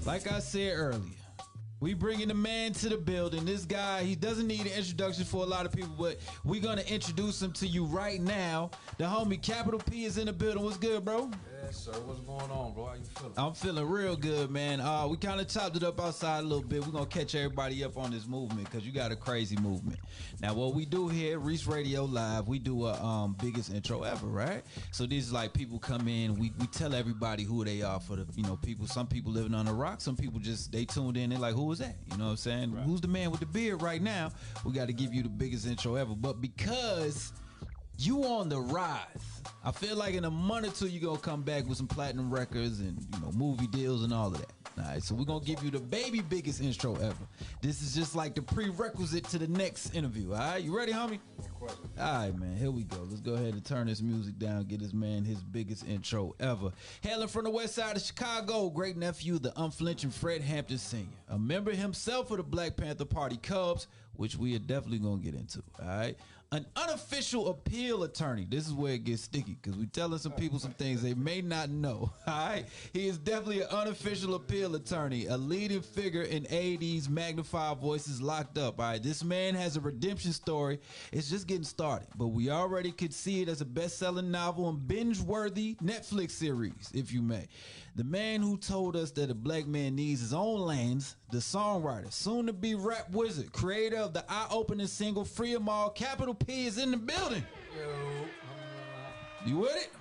Like I said earlier, we bringing the man to the building. This guy, he doesn't need an introduction for a lot of people, but we're going to introduce him to you right now. The homie Kapitol P is in the building. What's good, bro? Yes, sir. What's going on, bro? How you feeling? I'm feeling real good, man. We kind of chopped it up outside a little bit. We're going to catch everybody up on this movement because you got a crazy movement. Now, what we do here at Reese Radio Live, we do a biggest intro ever, right? So this is like people come in, we tell everybody who they are for the, people. Some people living on the rock, some people just, they tuned in, they're like, who is that? You know what I'm saying? Right. Who's the man with the beard right now? We got to give you the biggest intro ever. But because you on the rise, I feel like in a month or two you're gonna come back with some platinum records and movie deals and all of that. All right, so we're gonna give you the baby biggest intro ever. This is just like the prerequisite to the next interview. All right, you ready, homie? All right, man, here we go. Let's go ahead and turn this music down, get this man his biggest intro ever. Hailing from the west side of Chicago, great nephew, the unflinching Fred Hampton Sr., a member himself of the Black Panther Party Cubs, which we are definitely gonna get into. All right, an unofficial appeal attorney. This is where it gets sticky because we're telling some people some things they may not know. All right, he is definitely an unofficial appeal attorney, a leading figure in AD's magnified voices locked up. All right, this man has a redemption story. It's just getting started, but we already could see it as a best-selling novel and binge-worthy Netflix series, if you may. The man who told us that a black man needs his own lanes, the songwriter, soon-to-be rap wizard, creator of the eye-opening single Free 'Em All, Kapitol P is in the building. Yo, you with it?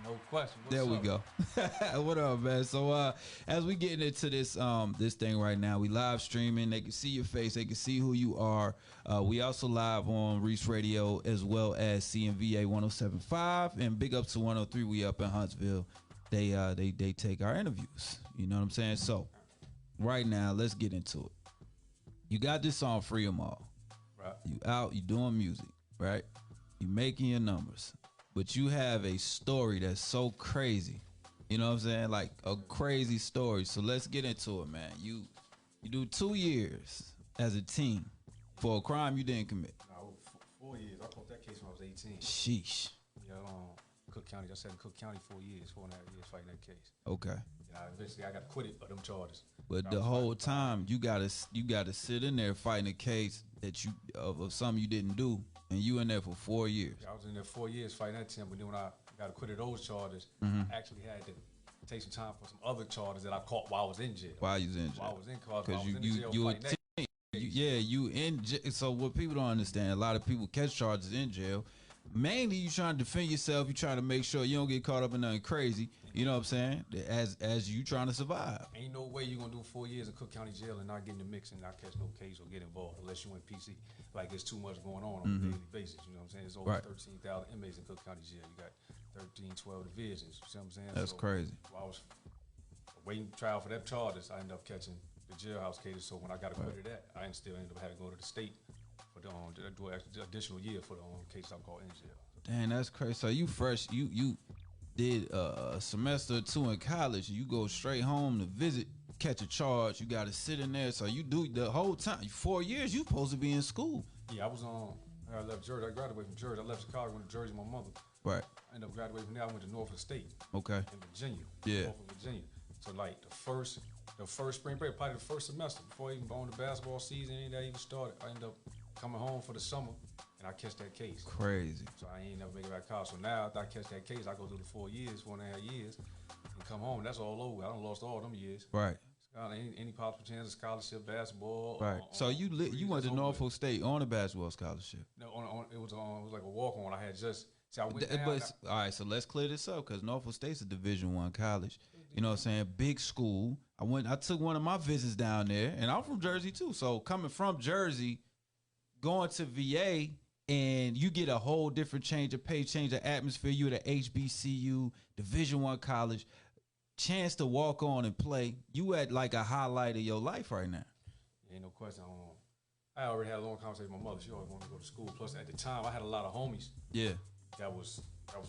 No question. What's there we up? go. What up, man? So as we getting into this this thing right now, we live streaming. They can see your face. They can see who you are. We also live on Reese Radio as well as CMVA 107.5 and big up to 103. We up in Huntsville. They take our interviews. You know what I'm saying? So right now, let's get into it. You got this song Free 'Em All. Right. You out, you doing music, right? You making your numbers. But you have a story that's so crazy. You know what I'm saying? Like a crazy story. So let's get into it, man. You do 2 years as a teen for a crime you didn't commit. No, 4 years. I caught that case when I was 18. Sheesh. Yeah, Cook County. I sat in Cook County 4 years, 4.5 years fighting that case. Okay. Yeah, eventually I got acquitted of them charges. But the whole time you gotta sit in there fighting a case that you of something you didn't do, and you in there for 4 years. Yeah, I was in there 4 years fighting that team, but then when I got acquitted of those charges, I actually had to take some time for some other charges that I caught while I was in jail. While you was in jail. While I was in jail. Because you a teen. You in jail. So what people don't understand, a lot of people catch charges in jail. Mainly you trying to defend yourself. You trying to make sure you don't get caught up in nothing crazy. You know what I'm saying? As you trying to survive. Ain't no way you gonna do 4 years in Cook County jail and not get in the mix and not catch no case or get involved unless you in PC. Like there's too much going on a daily basis. You know what I'm saying? There's over 13,000 inmates in Cook County jail. You got 13, 12 divisions. You see what I'm saying? That's crazy. While I was waiting trial for that charges, I ended up catching the jailhouse cases. So when I got acquitted of that, I still ended up having to go to the state for the do an additional year for the case I caught in jail. Damn, that's crazy. So you fresh, you did a semester or two in college, and you go straight home to visit, catch a charge. You got to sit in there. So you do the whole time. 4 years, you supposed to be in school. Yeah, I was on. I left Jersey. I graduated from Jersey. I left Chicago, went to Jersey with my mother. Right. I ended up graduating from there. I went to Norfolk State. Okay. In Virginia. Yeah. Norfolk, Virginia. So like the first spring break, probably the first semester before even going to basketball season, ain't that even started. I ended up coming home for the summer, and I catch that case. Crazy. So I ain't never make it back to college. So now after I catch that case, I go through the 4 years, 4.5 years, and come home. That's all over. I done lost all them years. Right. Any possible chance of scholarship, basketball. Right. So you went to Norfolk State on a basketball scholarship. No, it was like a walk on. I had just. See, I went down, all right, so let's clear this up because Norfolk State's a Division I college. You know what I'm saying? Big school. I took one of my visits down there, and I'm from Jersey too. So coming from Jersey, going to VA, and you get a whole different change of pace, change of atmosphere. You at a HBCU, Division I college, chance to walk on and play. You at like a highlight of your life right now. Ain't no question. I already had a long conversation with my mother. She always wanted to go to school. Plus, at the time, I had a lot of homies. Yeah. That was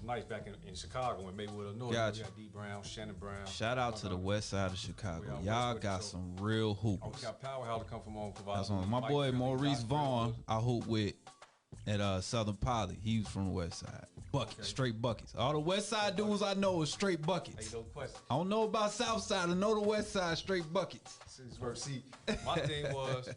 nice back in Chicago in Maywood, Illinois. Gotcha. We had D Brown, Shannon Brown. Shout out to the west side of Chicago. Y'all got some real hoopers. We got Powerhouse to come from on. That's on my boy Maurice Vaughn. I hoop with at Southern Poly. He was from the west side. Buckets, straight buckets. All the West Side dudes I know is straight buckets. Ain't no question. I don't know about South Side. I know the West Side straight buckets. See, my thing was,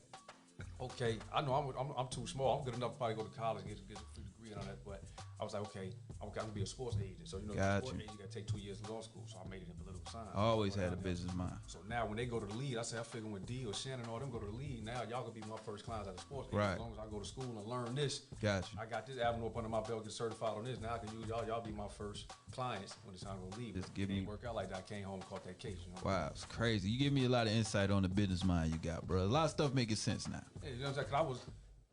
okay, I know I'm too small. I'm good enough to probably go to college and get a free degree on that, but I was like, okay, I'm gonna be a sports agent. So sports agent, you gotta take 2 years of law school. So I made it in political science. I always had a business mind. So now when they go to the league, I figure when D or Shannon or them go to the league, now y'all gonna be my first clients at the sports agent. Right. As long as I go to school and learn this, Gotcha. I got this avenue up under my belt, get certified on this. Now I can use y'all. Y'all be my first clients when it's time to go leave. Just give me work out like that. I came home and caught that case. You know? Wow, it's crazy. You give me a lot of insight on the business mind you got, bro. A lot of stuff making sense now. Yeah, you know what I'm saying? 'Cause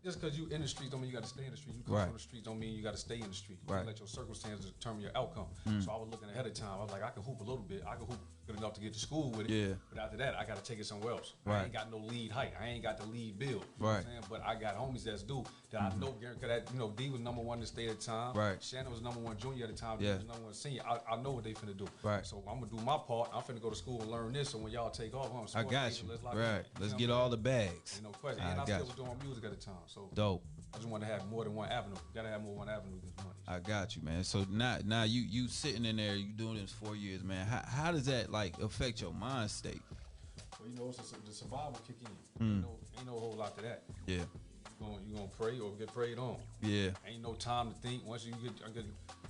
just because you in the streets don't mean you got to stay in the street. You come from the streets don't mean you got to stay in the street. You let your circumstances determine your outcome. So I was looking ahead of time. I was like, I can hoop a little bit. I can hoop good enough to get to school with it. Yeah. But after that, I got to take it somewhere else. Right. I ain't got no lead height. I ain't got the lead build. You know right. what I'm saying? But I got homies that's do that I know. Cause D was number one in the state at the time. Right. Shannon was number one junior at the time. Yeah. D was number one senior. I know what they finna do. Right. So I'm gonna do my part. I'm finna go to school and learn this. So when y'all take off, I got you. Let's get all the bags. Ain't no question. And I still was doing music at the time. So dope. I just want to have more than one avenue. You gotta have more than one avenue to get money. I got you, man. So now you sitting in there, you doing this 4 years, man. How does that like affect your mind state? Well, it's the survival kick in. Ain't no whole lot to that. Yeah. You gonna pray or get prayed on. Yeah. Ain't no time to think. Once you get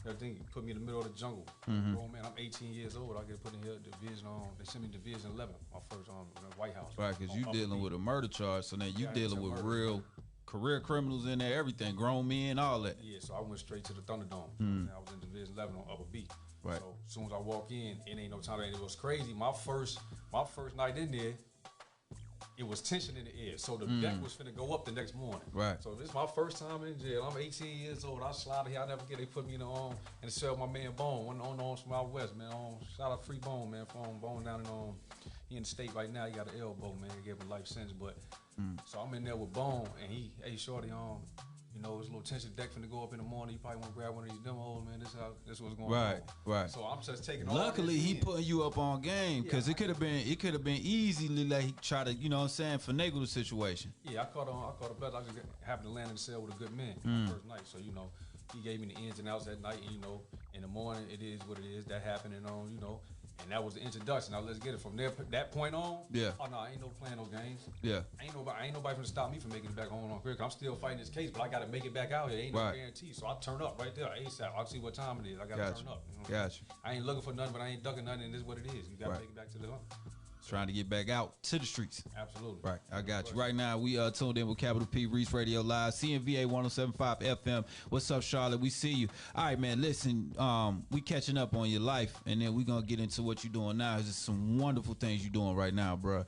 everything, put me in the middle of the jungle. Oh man, I'm 18 years old. I get put in here division on. They sent me Division 11, my first White House. Right, because you dealing with a murder charge, so now you dealing with real career criminals in there, everything, grown men, all that. Yeah, so I went straight to the Thunderdome. I was in Division 11 on Upper B. Right. So as soon as I walk in, it ain't no time. It was crazy. My first night in there, it was tension in the air. So the deck was finna go up the next morning. Right. So this is my first time in jail. I'm 18 years old. I slide here. I never get. They put me in the cell with my man Bone. One on from out west, man. Shout out Free Bone, man. From Bone down in he in the state right now. He got an elbow, man. They gave him a life sentence, but. So I'm in there with Bone, and hey, shorty, there's a little tension deck finna go up in the morning. You probably want to grab one of these demos, man. This what's going on. Right. So I'm just taking. Luckily, he putting you up on game because it could have been easily like he try to, finagle the situation. Yeah, I caught a bet. I just happened to land in the cell with a good man my first night. So he gave me the ins and outs that night. And in the morning it is what it is. That happened, and and that was the introduction. Now let's get it from there. That point on. Yeah. Oh no, I ain't no playing no games. Yeah. Ain't nobody gonna stop me from making it back home on career. I'm still fighting this case, but I gotta make it back out here. Ain't no guarantee. So I turn up right there ASAP. I'll see what time it is. I gotta turn up. Gotcha. I ain't looking for nothing, but I ain't ducking nothing. And this is what it is. You gotta make it back to the hump. Trying to get back out to the streets. Absolutely. Right, I got you. Right now, we tuned in with Kapitol P, Reese Radio Live, CNVA 107.5 FM. What's up, Charlotte? We see you. All right, man, listen, we catching up on your life, and then we going to get into what you're doing now. There's some wonderful things you're doing right now, bro.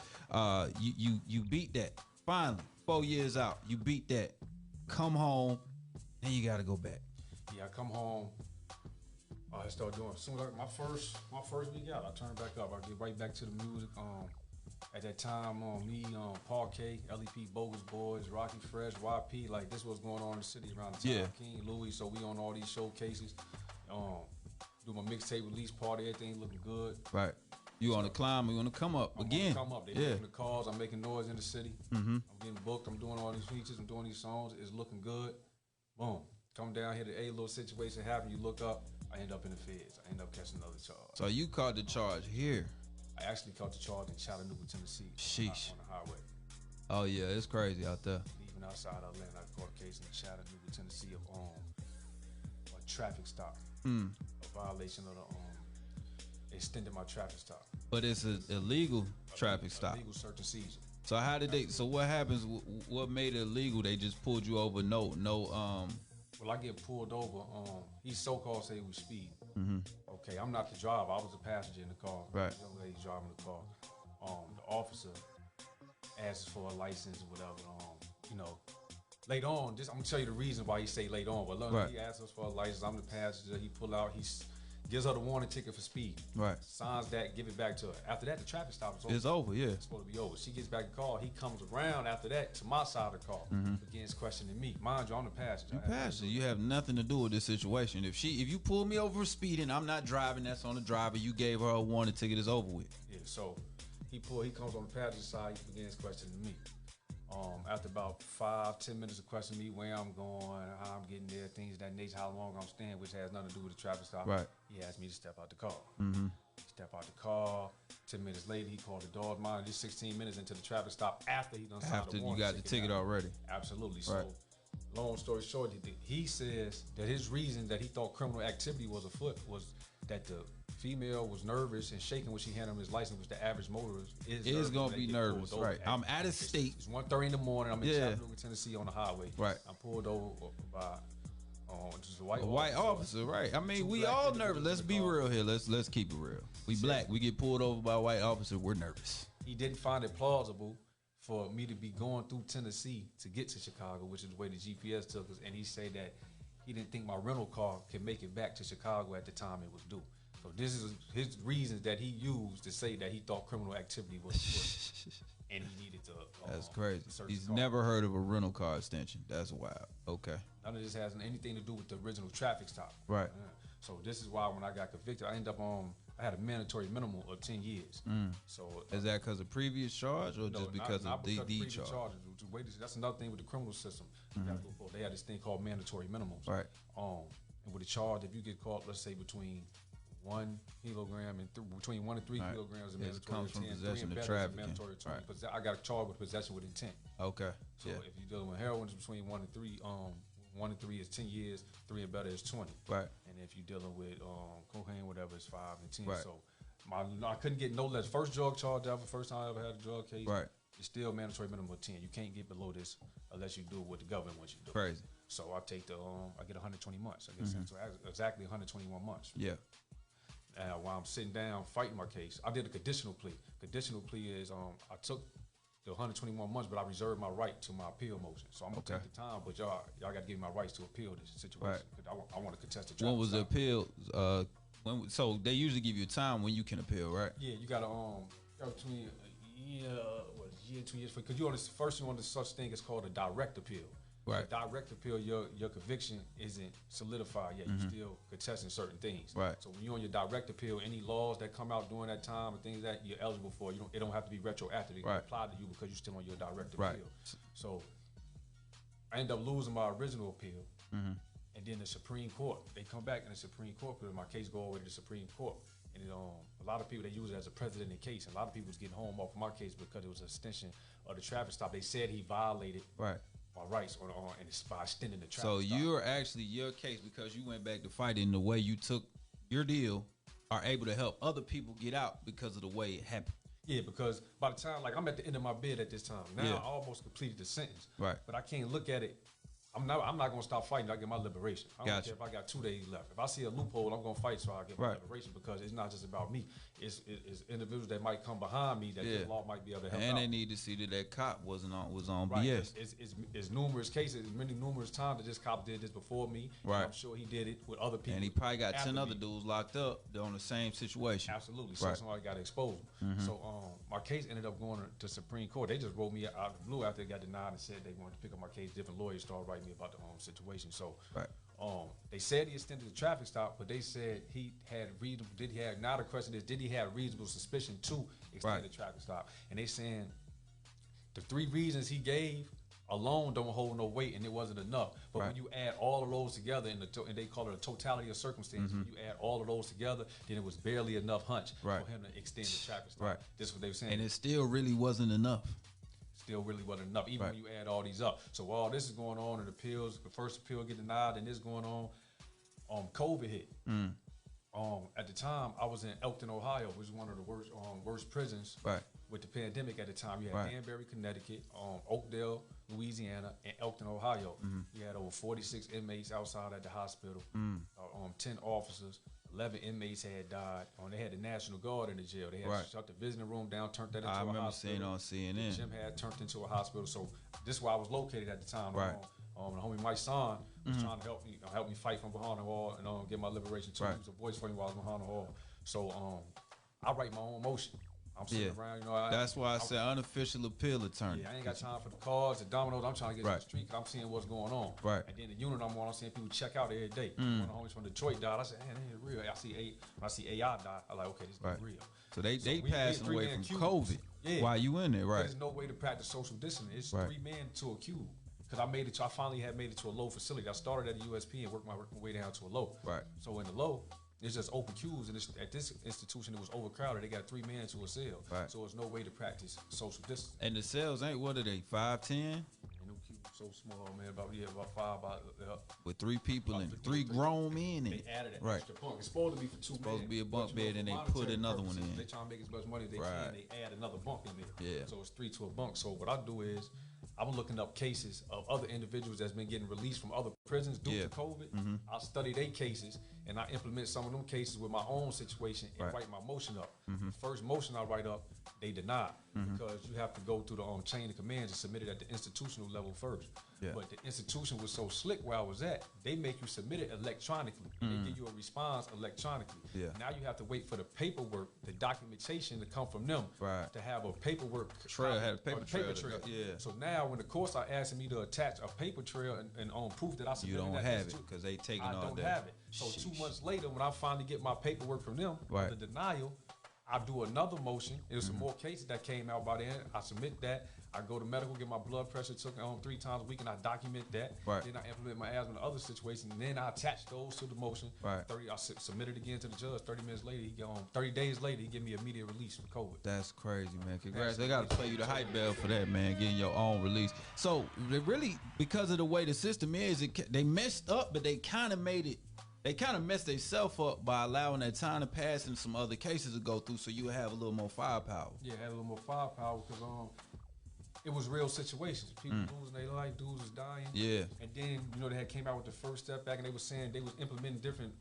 You beat that. Finally, 4 years out, you beat that. Come home, then you got to go back. Yeah, I come home. I start doing as soon as my first week out, I turn back up. I get right back to the music. At that time, me, Paul K, LEP, Bogus Boys, Rocky Fresh, YP, like this was going on in the city around the time. Yeah. King Louis, so we on all these showcases. Do my mixtape release party, everything looking good. Right. You on the climb, you on the come up again. Come up. They making the calls. I'm making noise in the city. I'm getting booked. I'm doing all these features. I'm doing these songs. It's looking good. Boom. Come down here to a little situation happen. You look up. I end up in the feds. I end up catching another charge. So you caught the charge here. I actually caught the charge in Chattanooga, Tennessee. Sheesh. On the highway. Oh yeah, it's crazy out there. Leaving outside Atlanta, I caught a case in Chattanooga, Tennessee of a traffic stop. A violation of the extended my traffic stop. But it's an illegal traffic stop. Illegal search and seizure. So how did they? So what happens? What made it illegal? They just pulled you over. No. Well, I get pulled over. He so-called say we speed. Okay, I'm not the driver. I was a passenger in the car. Right. The young lady driving the car. The officer asks for a license or whatever. Later on, I'm gonna tell you the reason why he say later on. But look, he asks us for a license. I'm the passenger. He pull out. He gives her the warning ticket for speed. Right. Signs that, give it back to her. After that, the traffic stop is over. It's over, yeah. It's supposed to be over. She gets back in the car. He comes around after that to my side of the car. Begins questioning me. Mind you, I'm the passenger. You passenger. You have nothing to do with this situation. If you pull me over for speeding, I'm not driving. That's on the driver. You gave her a warning ticket. It's over with. Yeah. So he comes on the passenger side. He begins questioning me. After about 5-10 minutes of questioning me where I'm going, how I'm getting there, things of that nature, how long I'm staying, which has nothing to do with the traffic stop. Right. He asked me to step out the car. Mm-hmm. Step out the car. 10 minutes later, he called the dog mine. Just 16 minutes into the traffic stop after he done signed After the you warrant got the ticket already. Absolutely. Right. So, long story short, he says that his reason that he thought criminal activity was afoot was that the female was nervous and shaking when she handed him his license, which the average motorist is gonna be nervous, right? I'm out of state. It's 1:30 in the morning. I'm in Chattanooga, Tennessee, on the highway. Right. I'm pulled over by just a white officer, right? I mean, we all nervous. Let's be real here. Let's keep it real. We black. We get pulled over by a white officer. We're nervous. He didn't find it plausible for me to be going through Tennessee to get to Chicago, which is the way the GPS took us. And he said that he didn't think my rental car could make it back to Chicago at the time it was due. So this is his reasons that he used to say that he thought criminal activity was afoot, and he needed to. That's crazy. He's never heard of a rental car extension. That's wild. Okay. None of this has anything to do with the original traffic stop. Right. So this is why when I got convicted, I ended up I had a mandatory minimum of 10 years. So is that because of previous charge or just because of the charge? Charges. That's another thing with the criminal system. They had this thing called mandatory minimums. Right. And with a charge, if you get caught, let's say between 1 kilogram and between 1 and 3 kilograms of mandatory, it comes from 10, possession of trafficking. Right. I got charged with possession with intent. Okay. So if you're dealing with heroin, it's between 1 and 3. 1 and 3 is 10 years. 3 and better is 20. Right. And if you're dealing with cocaine, whatever, it's 5 and 10. Right. So I couldn't get no less. First drug charge ever. First time I ever had a drug case. Right. It's still mandatory minimum of 10. You can't get below this unless you do what the government wants you to do. Crazy. So I take I get 120 months. I guess so exactly 121 months. Yeah. While I'm sitting down fighting my case, I did a conditional plea. Conditional plea is I took the 121 months, but I reserved my right to my appeal motion. So I'm gonna take the time, but y'all got to give me my rights to appeal this situation. Right. I want to contest the traffic. When was the appeal? So they usually give you a time when you can appeal, right? Yeah, you got to between a year, 2 years, because you on this first you on this such thing is called a direct appeal. Right. So direct appeal, your conviction isn't solidified yet. You're still contesting certain things. Right. So when you're on your direct appeal, any laws that come out during that time and things that you're eligible for, it don't have to be retroactive. It can apply to you because you're still on your direct appeal. Right. So I end up losing my original appeal, and then the Supreme Court, they come back in the Supreme Court because my case go all the way to the Supreme Court. And a lot of people, they use it as a precedent case. A lot of people was getting home off of my case because it was an extension of the traffic stop. They said he violated my rights and it's by extending the traffic stop. So you're actually, your case, because you went back to fight in the way you took your deal, are able to help other people get out because of the way it happened. Yeah, because by the time, like, I'm at the end of my bid at this time. Now I almost completed the sentence. Right. But I can't look at it. I'm not going to stop fighting. I get my liberation. I don't care if I got 2 days left. If I see a loophole, I'm going to fight so I get my liberation, because it's not just about me. It's individuals that might come behind me that the law might be able to help out. And they need to see that that cop was on right. BS. It's numerous cases, numerous times that this cop did this before me. Right. I'm sure he did it with other people. And he probably got 10 other dudes locked up on the same situation. Absolutely. So somebody got exposed. So my case ended up going to Supreme Court. They just wrote me out of the blue after it got denied and said they wanted to pick up my case. Different lawyers started writing me about the situation. So they said he extended the traffic stop, but they said he had reasonable. Now the question is, did he have reasonable suspicion to extend the traffic stop? And they saying the 3 reasons he gave alone don't hold no weight, and it wasn't enough. But when you add all of those together, and they call it a totality of circumstances, when you add all of those together, then it was barely enough hunch for him to extend the traffic stop. Right. This is what they were saying. And it still really wasn't enough. Still really wasn't enough, even when you add all these up. So while this is going on, and appeals, the first appeal get denied, and this going on, COVID hit. At the time, I was in Elkton, Ohio, which is one of the worst prisons with the pandemic at the time. You had Danbury, Connecticut, Oakdale, Louisiana, and Elkton, Ohio. You had over 46 inmates outside at the hospital, 10 officers. 11 inmates had died. They had the National Guard in the jail. They had shut the visiting room down, turned that into a hospital. I remember seeing on CNN. The gym had turned into a hospital. So this is where I was located at the time. The homie Mike Son was trying to help me fight from behind the wall and get my liberation too. He was a voice for me while I was behind the wall. So I write my own motion. I'm sitting around, that's why I said unofficial appeal attorney. Yeah, I ain't got time for the cards, the dominoes. I'm trying to get to the street because I'm seeing what's going on. Right. And then the unit I'm on, I'm seeing people check out every day. One of the homies from Detroit died. I said, man, this is real. When I see AI die, I'm like, okay, this is real. So they passing away from COVID. Yeah. While you in there, right? There's no way to practice social distancing. It's right. 3 men to a cube. Because I finally had made it to a low facility. I started at the USP and worked my way down to a low. Right. So in the low, it's just open cubes, and at this institution it was overcrowded. They got 3 men to a cell, right. so there's no way to practice social distance. And the cells ain't, what are they, 5'10"? And them cubes so small, man. About 5. With 3 people in, 3 grown men in. They added an right. extra bunk. It's supposed to be for 2 men. Supposed to be a bunk bed, and they put another one in. They try to make as much money as they right. can. They add another bunk in there. Yeah. So it's 3 to a bunk. So what I do is, I'm looking up cases of other individuals that's been getting released from other prisons due to COVID. Mm-hmm. I study their cases and I implement some of them cases with my own situation and write my motion up. Mm-hmm. The first motion I write up, they deny because you have to go through the chain of commands and submit it at the institutional level first. Yeah. But the institution was so slick where I was at, they make you submit it electronically. They give you a response electronically. Yeah. Now you have to wait for the paperwork, the documentation to come from them to have a paperwork trail. Had a paper trail. Yeah. So now when the courts are asking me to attach a paper trail and on proof that I submitted, you don't have it because they taking all that. I don't have it. So 2 months later, when I finally get my paperwork from them, the denial, I do another motion. There's some more cases that came out by then. I submit that. I go to medical, get my blood pressure took 3 times a week, and I document that. Right. Then I implement my asthma in other situations, and then I attach those to the motion. Right. I submit it again to the judge. 30 minutes later, 30 days later, he give me immediate release for COVID. That's crazy, man. Congrats. They got to play you the hype bell for that, man, getting your own release. So, they really, because of the way the system is, they messed up, but they kind of made it. They kind of messed themselves up by allowing that time to pass and some other cases to go through, so you have a little more firepower. Yeah, had a little more firepower because it was real situations. People losing their life, dudes was dying. Yeah. And then they had came out with the first step back, and they were saying they was implementing different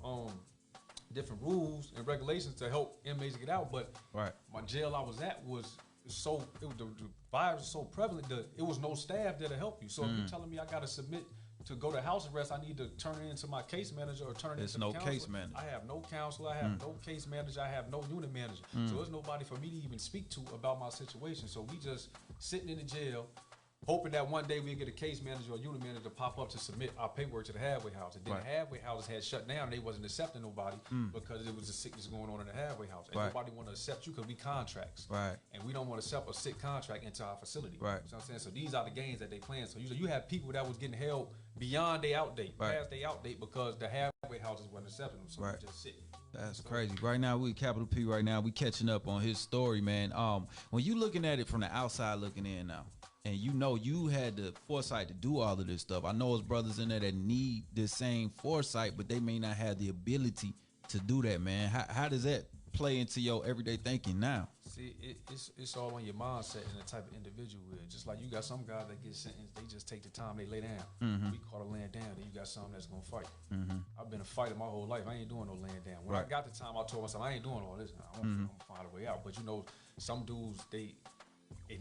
rules and regulations to help inmates get out. But my jail I was at was the virus was so prevalent that it was no staff there to help you. So if you're telling me I got to submit to go to house arrest, I need to turn it into my case manager or turn it into no counselor. case manager. I have no counselor. I have no case manager. I have no unit manager. So there's nobody for me to even speak to about my situation. So we just sitting in the jail, hoping that one day we get a case manager or unit manager to pop up to submit our paperwork to the halfway house. And then the halfway houses had shut down and they wasn't accepting nobody because there was a sickness going on in the halfway house. And nobody want to accept you because we contracts. And we don't want to accept a sick contract into our facility. You know what I'm saying? So these are the games that they playing. So you have people that was getting held beyond their outdate, past their outdate because the halfway houses wasn't accepting them. So we just sit. That's crazy. Right now, we Kapitol P right now. We catching up on his story, man. When you looking at it from the outside looking in now, and you had the foresight to do all of this stuff. I know there's brothers in there that need the same foresight, but they may not have the ability to do that, man. How does that play into your everyday thinking now? See, it's all on your mindset and the type of individual with it. Just like you got some guys that get sentenced, they just take the time, they lay down. We call it laying down. Then you got some that's gonna fight. I've been a fighter my whole life. I ain't doing no laying down. When I got the time, I told myself I ain't doing all this. I'm gonna find a way out. But some dudes they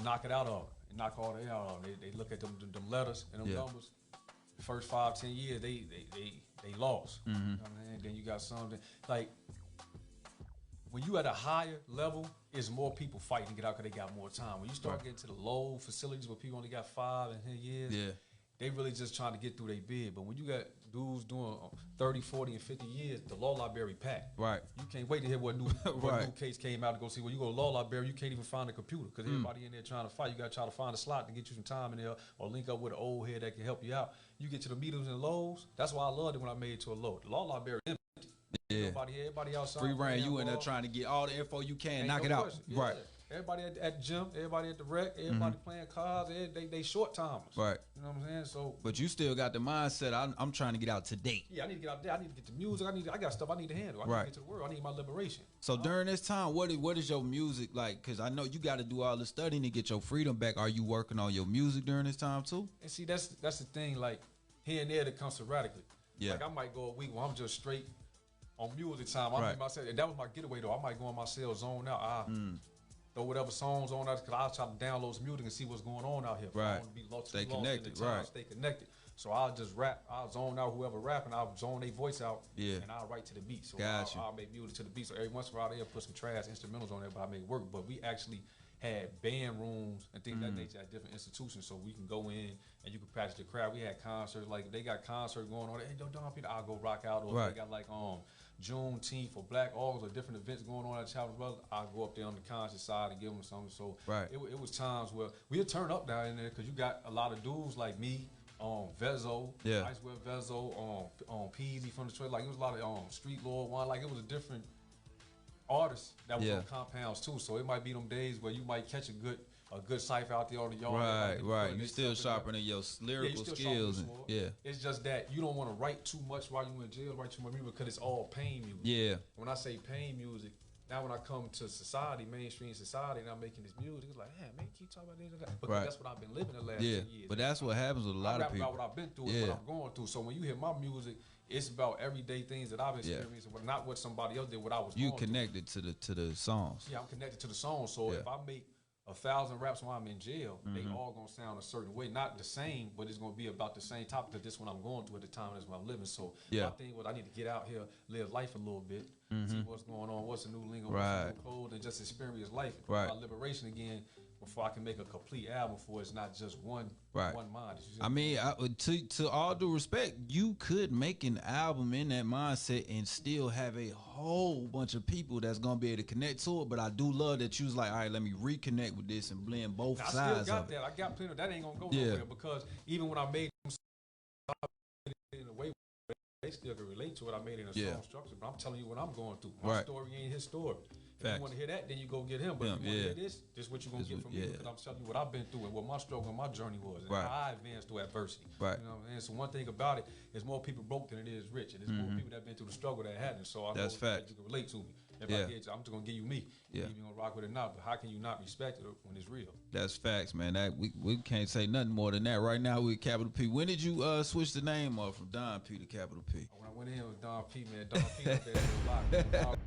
knock it out of them. They knock all that out of them. They look at them letters and them numbers. The first 5-10 years they lost. You know what I mean? Then you got some like. When you at a higher level, is more people fighting to get out because they got more time. When you start getting to the low facilities where people only got 5 and 10 years, they really just trying to get through their bid. But when you got dudes doing 30, 40, and 50 years, the law library packed. You can't wait to hear what new case came out to go see. When you go to law library, you can't even find a computer because everybody in there trying to fight. You got to try to find a slot to get you some time in there or link up with an old head that can help you out. You get to the mediums and lows. That's why I loved it when I made it to a low. The law library empty. Everybody outside. Free reign, you in there trying to get all the info you can, knock it out. Everybody at the gym, everybody at the rec, everybody playing cards, they short timers. You know what I'm saying? So, but you still got the mindset. I'm trying to get out today. Yeah, I need to get out there. I need to get the music. I got stuff I need to handle. I need to get to the world. I need my liberation. So during this time, what is your music like? Because I know you got to do all the studying to get your freedom back. Are you working on your music during this time too? And see, that's the thing. Like here and there, that comes sporadically. Like I might go a week where I'm just straight on music time. I mean myself, and that was my getaway though. I might go in my cell, zone out. Throw whatever songs on out because I'll try to download some music and see what's going on out here. I want to be lost, stay connected. Stay connected. So I'll just rap. I'll zone out whoever rapping. I'll zone their voice out. And I'll write to the beat. So I'll make music to the beat. So every once in a while, they'll put some trash instrumentals on there, but I make work. But we actually had band rooms and things that nature at different institutions, so we can go in and you can practice the crowd. We had concerts, like they got concerts going on. Hey, don't people, I'll go rock out. Or they got like Juneteenth or Black August or different events going on at Chapel Brothers, I go up there on the conscious side and give them something. So it was times where we'll turn up down in there because you got a lot of dudes like me, Vezo, Icewear Vezo, Peasy from Detroit. Like it was a lot of Street Lord One. Like it was a different artists that was on compounds too. So it might be them days where you might catch a good cipher out there on the yard. Right. You still sharpening your lyrical skills. It's just that you don't want to write too much while you in jail, write too much music because it's all pain music. Yeah. When I say pain music, now when I come to society, mainstream society, and I'm making this music, it's like, man, keep talking about this and that. Because that's what I've been living the last 10 years. But that's what happens with a lot of people. I rap about what I've been through and what I'm going through. So when you hear my music, it's about everyday things that I've experienced, but not what somebody else did, what I was going through. You connected to the songs. Yeah, I'm connected to the songs. So if I make 1,000 raps while I'm in jail, they all gonna sound a certain way. Not the same, but it's gonna be about the same topic because this one I'm going through at the time, that's what I'm living. So my thing was I need to get out here, live life a little bit, see what's going on, what's the new lingo, what's the new code, and just experience life. My liberation again before I can make a complete album for it's not just one mind. I mean, to all due respect, you could make an album in that mindset and still have a whole bunch of people that's gonna be able to connect to it. But I do love that you was like, all right, let me reconnect with this and blend both sides. I still got that. I got plenty of that. Ain't gonna go nowhere because even when I made them in a way they still can relate to it, I made it in a song structure. But I'm telling you what I'm going through. My story ain't his story. If you want to hear that, then you go get him. But if you want to hear this is what you're going to get from me because I'm telling you what I've been through and what my struggle and my journey was and how I advanced through adversity. You know what I'm saying? So one thing about it is more people broke than it is rich. And there's more people that have been through the struggle that hadn't. So I know that you can relate to me. If I get you, I'm just going to give you me. You're going to rock with it or not. But how can you not respect it when it's real? That's facts, man. That we can't say nothing more than that. Right now, we're Capital P. When did you switch the name from Don P to Capital P? When I went in, it was Don P, man. Don P up there a lot.